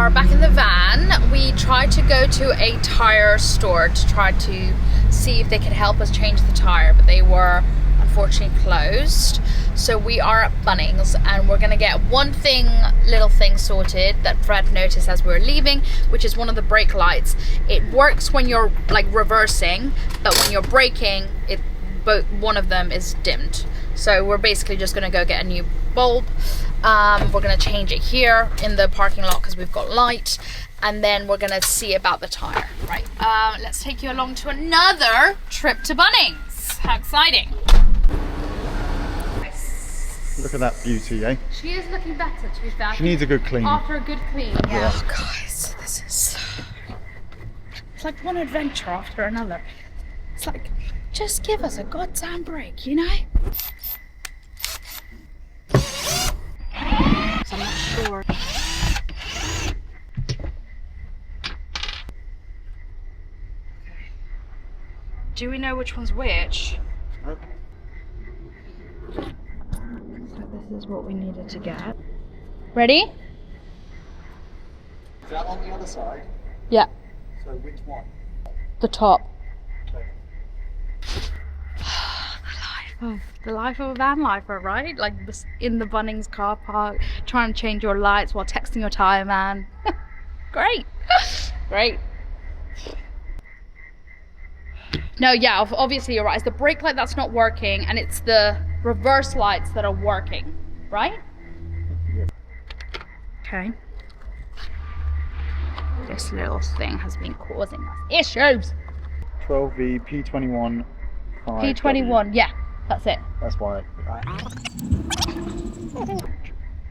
are back in the van. We tried to go to a tire store to try to see if they could help us change the tire, but they were unfortunately closed. So we are at Bunnings and we're gonna get one little thing sorted that Fred noticed as we were leaving, which is one of the brake lights. It works when you're like reversing, but when you're braking, one of them is dimmed. So we're basically just gonna go get a new bulb. We're gonna change it here in the parking lot because we've got light, and then we're gonna see about the tire. Right, let's take you along to another trip to Bunnings. How exciting. Look at that beauty, eh? She is looking better, to be fair. She needs a good clean. After a good clean, yeah. Oh, guys, this is... It's like one adventure after another. It's like, just give us a goddamn break, you know? So I'm not sure. Do we know which one's which? Nope. This is what we needed to get. Ready? Is that on the other side? Yeah. So which one? The top. Okay. The life of a van lifer, right? Like in the Bunnings car park, trying to change your lights while texting your tire man. Great. Great. No, yeah, obviously you're right. It's the brake light that's not working, and it's the reverse lights that are working, right? Yeah. Okay. This little thing has been causing us issues. 12V P21 P21, yeah, that's it. That's why.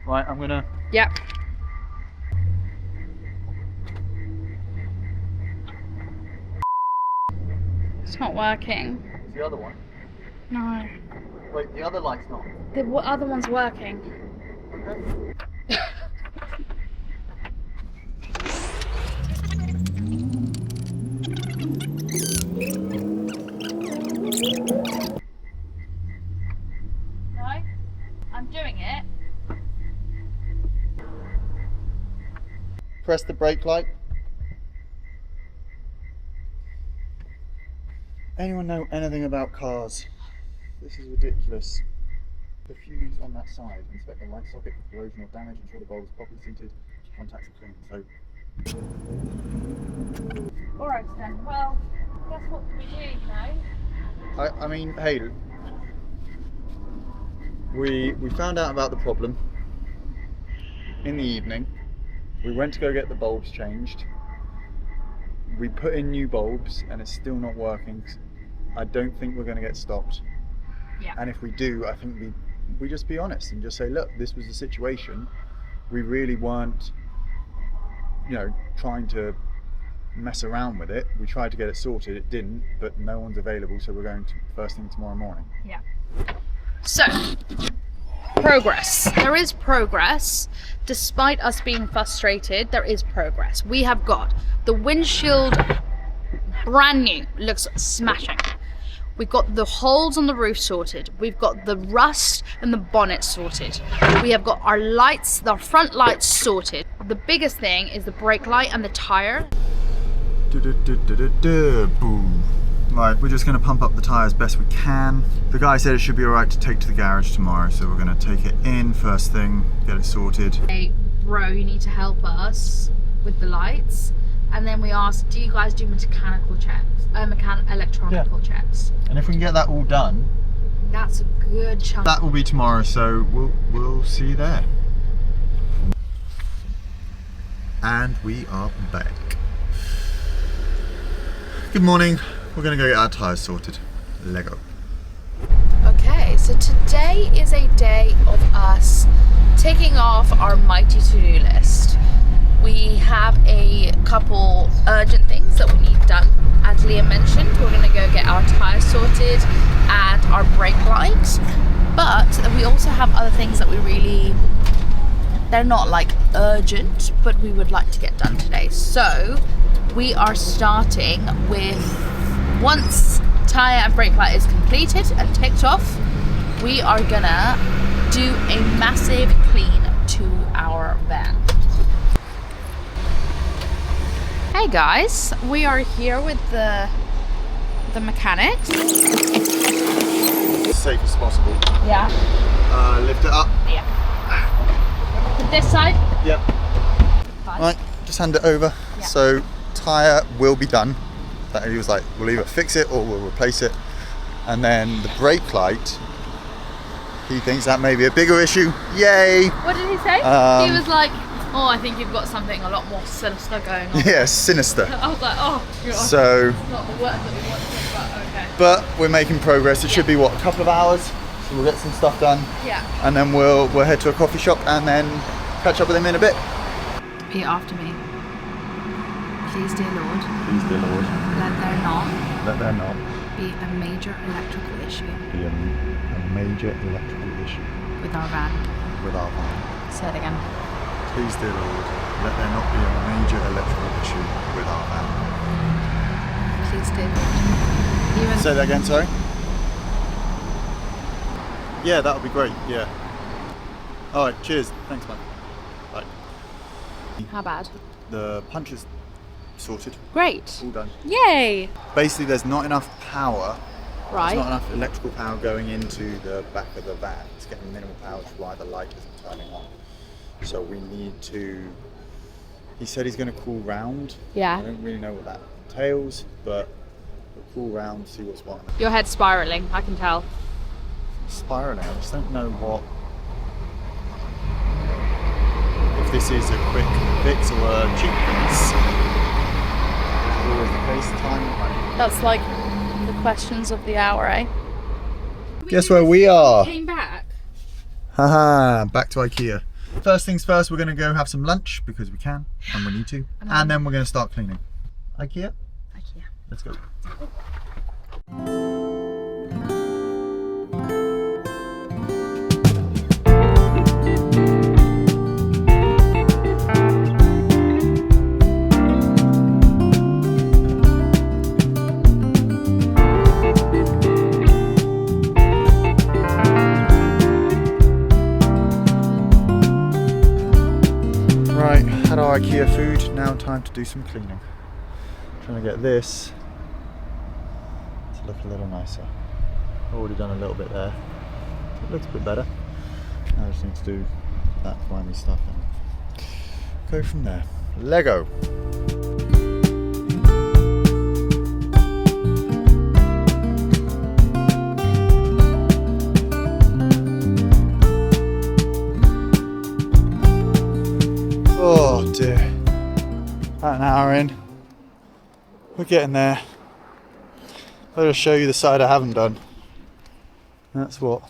Right, I'm gonna. Yep. It's not working. It's the other one. No. Wait, the other light's not. The other one's working. Okay. No? I'm doing it. Press the brake light. Anyone know anything about cars? This is ridiculous. The fuse on that side. Inspect the light socket for corrosion or damage. Ensure the bulb is properly seated. Contacts are clean. So. Alright then. Well, guess what do we do, you know? I mean, hey, we found out about the problem in the evening. We went to go get the bulbs changed. We put in new bulbs and it's still not working. I don't think we're going to get stopped. Yeah. And if we do, I think we just be honest and just say, look, this was the situation. We really weren't, trying to mess around with it. We tried to get it sorted, it didn't, but no one's available, so we're going to first thing tomorrow morning. Yeah. So, progress. There is progress. Despite us being frustrated, there is progress. We have got the windshield brand new, looks smashing. We've got the holes on the roof sorted. We've got the rust and the bonnet sorted. We have got our lights, our front lights sorted. The biggest thing is the brake light and the tire. Boom. Right, we're just going to pump up the tyres best we can. The guy said it should be alright to take to the garage tomorrow, so we're going to take it in first thing, get it sorted. Hey, bro, you need to help us with the lights. And then we asked, do you guys do mechanical checks? Electronical checks. And if we can get that all done, that's a good chunk. That will be tomorrow, so we'll see you there. And we are back. Good morning. We're gonna go get our tyres sorted. Lego. Okay, so today is a day of us ticking off our mighty to-do list. We have a couple urgent things that we need done. As Liam mentioned, we're going to go get our tyres sorted and our brake lights. But we also have other things that they're not like urgent, but we would like to get done today. So we are starting with, once tyre and brake light is completed and ticked off, we are gonna do a massive clean to our van. Hey guys, we are here with the mechanics. Safe as possible. Yeah. Lift it up. Yeah. This side? Yep. Fine. Right, just hand it over. Yeah. So tyre will be done. That he was like, we'll either fix it or we'll replace it. And then the brake light, he thinks that may be a bigger issue. Yay! What did he say? He was like, oh, I think you've got something a lot more sinister going on. Yeah, sinister. I was like, oh, God. So, It's not the word that we want to, but okay. but we're making progress. It should be what, a couple of hours. So we'll get some stuff done. Yeah. And then we'll head to a coffee shop and then catch up with him in a bit. Repeat after me. Please, dear Lord. Please, dear Lord. Let there not be a major electrical issue a major electrical issue with our van. with our van. Say it again. Please, dear Lord, let there not be a major electrical issue with our van. Please, dear Lord. Say that again, sorry. Yeah, that would be great. Yeah. All right. Cheers. Thanks, man. Bye. How bad? The punch is sorted. Great. All done. Yay. Basically, there's not enough power. Right. There's not enough electrical power going into the back of the van. It's getting minimal power, which is why the light isn't turning on. So we need to. He said he's going to call round. Yeah. I don't really know what that entails, but we'll call round, see what's what. Your head's spiraling, I can tell. Spiraling. I just don't know what. If this is a quick fix or a cheap fix. Always the case. Time and money. That's like the questions of the hour, eh? Guess where we are? Came back. Haha, back to IKEA. First things first, we're going to go have some lunch because we can and we need to. And then we're going to start cleaning. IKEA? IKEA. Let's go. Right, had our IKEA food, now time to do some cleaning. Trying to get this to look a little nicer. Already done a little bit there. It looks a bit better. Now I just need to do that grimy stuff and go from there. Lego. Oh dear. About an hour in. We're getting there. I'll just show you the side I haven't done. That's what.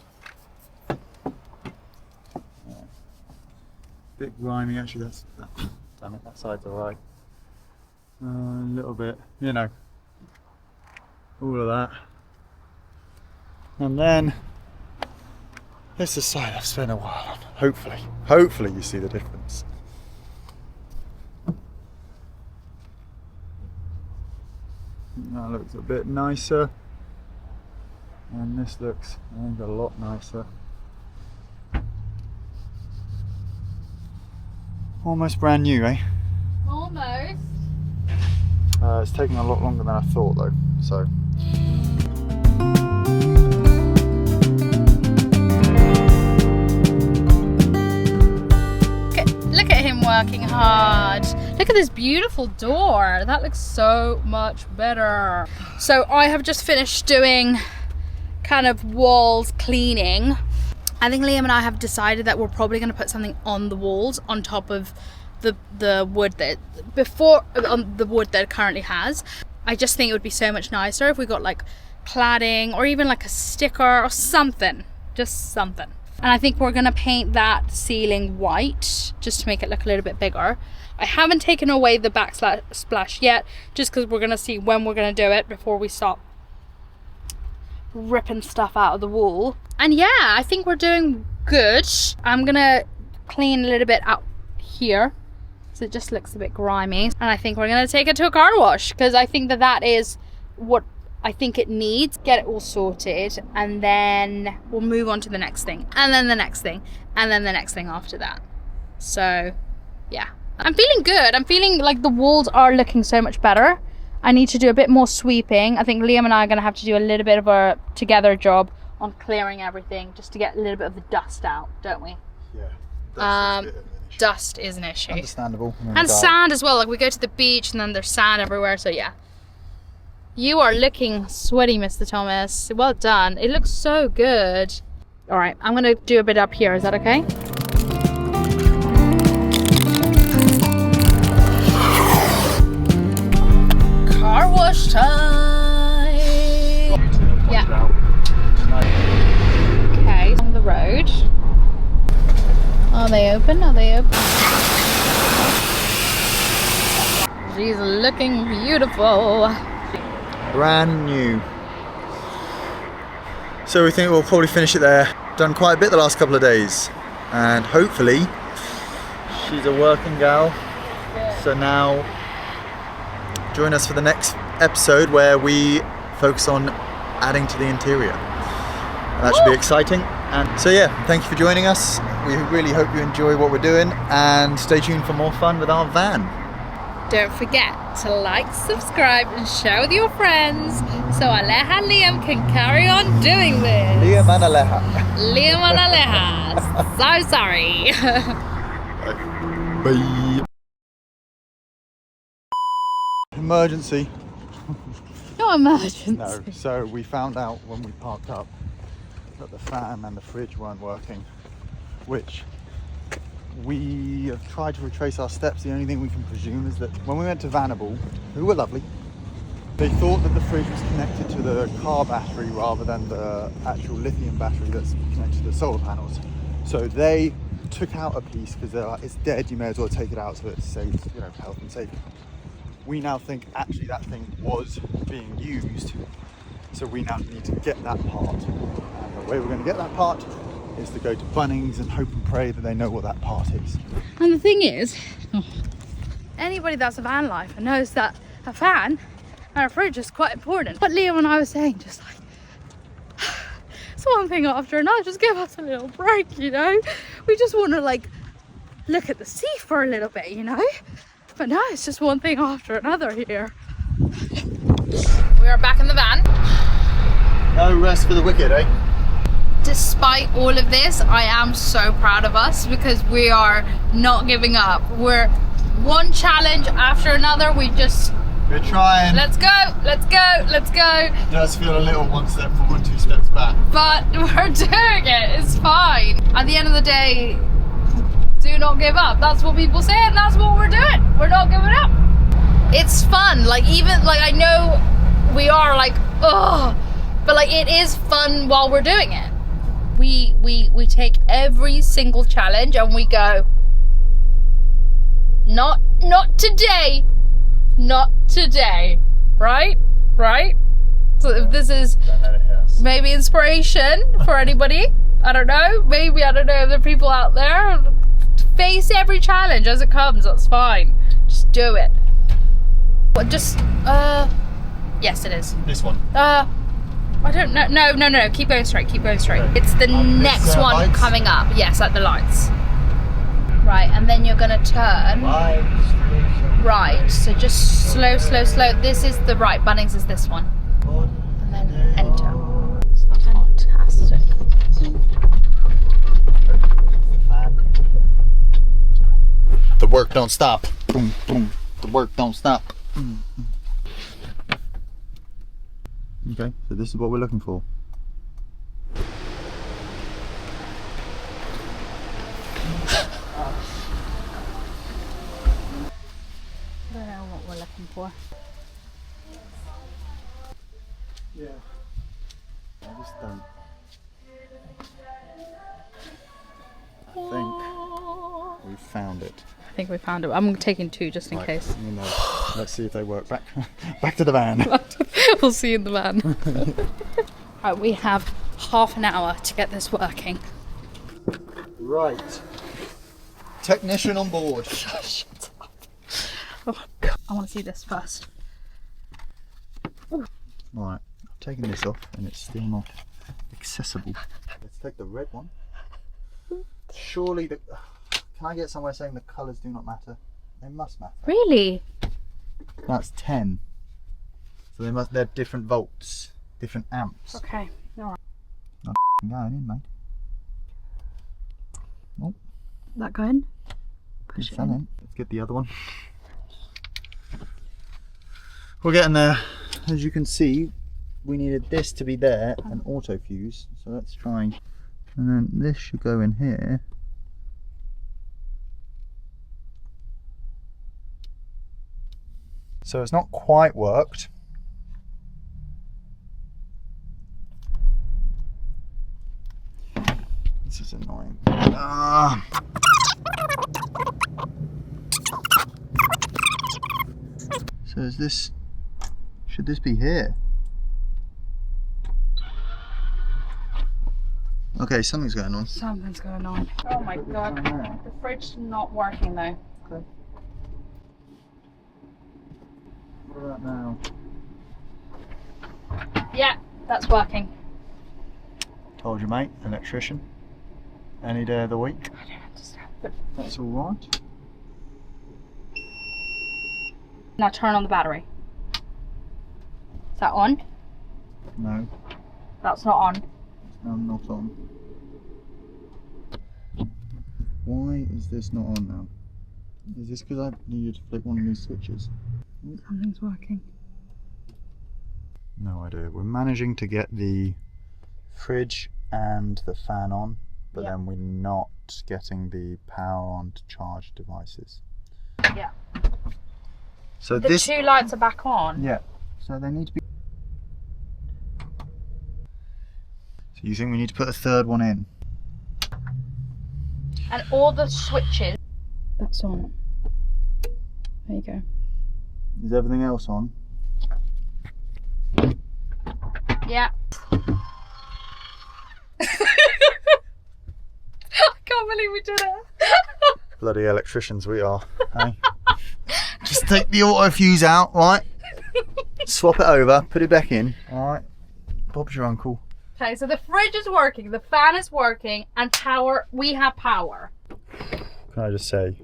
Bit grimy actually, damn it, that side's alright. A little bit, you know. All of that. And then this is the side I've spent a while on. Hopefully you see the difference. That looks a bit nicer, and this looks, I think, a lot nicer. Almost brand new, eh? Almost. It's taking a lot longer than I thought though, so. Look at him working hard. Look at this beautiful door. That looks so much better. So I have just finished doing kind of walls cleaning. I think Liam and I have decided that we're probably going to put something on the walls on top of the wood that on the wood that it currently has. I just think it would be so much nicer if we got like cladding or even like a sticker or something, just something. And I think we're gonna paint that ceiling white just to make it look a little bit bigger. I haven't taken away the backsplash yet, just because we're gonna see when we're gonna do it before we stop ripping stuff out of the wall. And yeah, I think we're doing good. I'm gonna clean a little bit out here, so it just looks a bit grimy. And I think we're gonna take it to a car wash, because I think that is what I think it needs. Get it all sorted, and then we'll move on to the next thing, and then the next thing, and then the next thing after that. So yeah, I'm feeling good. I'm feeling like the walls are looking so much better. I need to do a bit more sweeping. I think Liam and I are going to have to do a little bit of a together job on clearing everything just to get a little bit of the dust out, don't we? Yeah. Dust is an issue. Understandable. And sand as well. Like we go to the beach and then there's sand everywhere. So yeah. You are looking sweaty, Mr. Thomas. Well done. It looks so good. All right, I'm going to do a bit up here. Is that okay? Car wash time. Yeah. Okay, on the road. Are they open? Are they open? She's looking beautiful. Brand new. So we think we'll probably finish it there. Done quite a bit the last couple of days, and hopefully she's a working gal. So now join us for the next episode where we focus on adding to the interior. That should be exciting. And so yeah, thank you for joining us. We really hope you enjoy what we're doing, and stay tuned for more fun with our van. Don't forget to like, subscribe and share with your friends so Aleja and Liam can carry on doing this. Liam and Aleja. Liam and Aleja. So sorry. Bye. Emergency. No emergency. No, so we found out when we parked up that the fan and the fridge weren't working, which we have tried to retrace our steps. The only thing we can presume is that when we went to Vanable, who were lovely, they thought that the fridge was connected to the car battery rather than the actual lithium battery that's connected to the solar panels. So they took out a piece because they're like, it's dead, you may as well take it out so it saves, you know, health and safety. We now think actually that thing was being used, so we now need to get that part. And the way we're going to get that part is to go to Bunnings and hope and pray that they know what that part is. And the thing is, anybody that's a van lifer knows that a fan and a fridge is quite important. But Liam and I were saying, just like, it's one thing after another, just give us a little break, you know? We just want to like look at the sea for a little bit, you know? But no, it's just one thing after another here. We are back in the van. No rest for the wicked, eh? Despite all of this, I am so proud of us because we are not giving up. We're one challenge after another. We're trying. Let's go, let's go, let's go. It does feel a little one step forward, 2 steps back. But we're doing it, it's fine. At the end of the day, do not give up. That's what people say and that's what we're doing. We're not giving up. It's fun, like even, like I know we are like, ugh, but like it is fun while we're doing it. We take every single challenge and we go, not today, not today, right? So if this is maybe inspiration for anybody, I don't know, maybe, I don't know if there are people out there, face every challenge as it comes, that's fine, just do it. But just, yes it is. This one. I don't know. No. Keep going straight. Okay. It's the next one lights? coming up. Yes, at the lights. Right, and then you're gonna turn right. So just slow. This is the right. Bunnings is this one. And then enter. Fantastic. The work don't stop. Boom, boom. The work don't stop. Okay, so this is what we're looking for. I don't know what we're looking for. Yeah. I just don't. I think we found it. I think we found it. I'm taking 2 just in case. You know, let's see if they work. Back to the van. We'll see you in the van. Right, we have half an hour to get this working. Right. Technician on board. Shut up. Oh my God. I want to see this first. Right, I've taken this off and it's still not accessible. Let's take the red one. Surely the... Can I get somewhere saying the colours do not matter? They must matter. Really? That's 10. So they're different volts, different amps. Okay. Alright. I'm going in, mate. Oh, That going? push that in. Let's get the other one. We're getting there. As you can see, we needed this to be there, an auto fuse. So let's try, and then this should go in here. So it's not quite worked. This is annoying. Ah. So is this, should this be here? Okay, something's going on. Something's going on. Oh my god. The fridge is not working though. Okay. What about now? Yeah, that's working. Told you, mate, electrician. Any day of the week. I don't understand. But That's all right. now turn on the battery. Is that on? No, That's not on. I'm not on. Why is this not on now? Is this because I needed to flick one of these switches? Something's working. No idea. We're managing to get the fridge and the fan on, but then we're not getting the power on to charge devices. Yeah. So The this, two lights are back on. yeah. So they need to be. So you think we need to put a third one in? And all the switches. That's on. There you go. Is everything else on? Yeah. I can't believe we did it. Bloody electricians we are. Hey? Just take the auto fuse out, right? Swap it over, put it back in. Alright. Bob's your uncle. Okay, so the fridge is working, the fan is working, and power, we have power. Can I just say,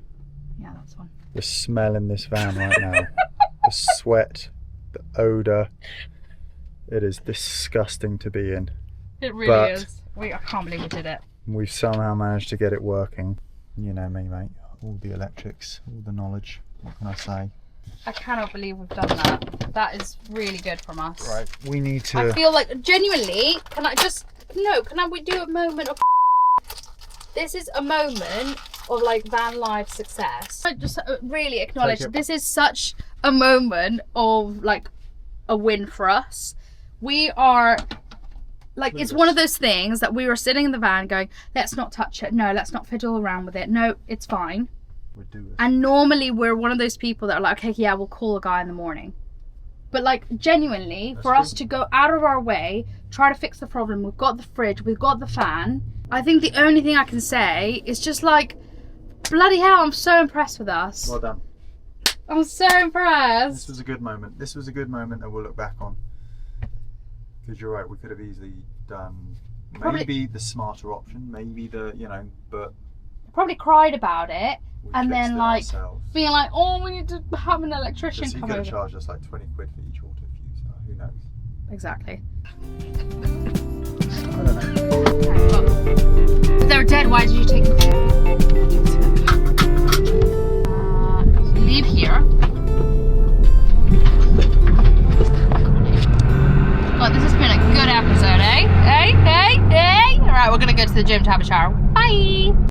Yeah, that's one. the smell in this van right now, the sweat, the odour, it is disgusting to be in. It really But- is. I can't believe we did it. We've somehow managed to get it working. You know me, mate. All the electrics, all the knowledge. What can I say? I cannot believe we've done that. That is really good from us. Right, we need to. I feel like, genuinely, we do a moment of this is a moment of like van life success. I just really acknowledge Take it. this is such a moment of like a win for us. We are like, it's one of those things that we were sitting in the van going, let's not touch it. No, let's not fiddle around with it. No, it's fine. We'll do it. And normally we're one of those people that are like, okay, yeah, we'll call a guy in the morning. But like, genuinely, That's for us true. to go out of our way, try to fix the problem, we've got the fridge, we've got the fan. I think the only thing I can say is just like, bloody hell, I'm so impressed with us. Well done. I'm so impressed. This was a good moment. This was a good moment that we'll look back on. Because you're right, we could have easily done Probably- maybe the smarter option, maybe the, but Probably cried about it, we and fixed then it like ourselves. being like, oh, we need to have an electrician Because he come could have over. charged us like 20 quid for each auto fuse. Who knows? Exactly. I don't know. If they're dead, why did you take them? Leave here. Well, this has been a good episode, eh? Alright, we're gonna go to the gym to have a shower. Bye!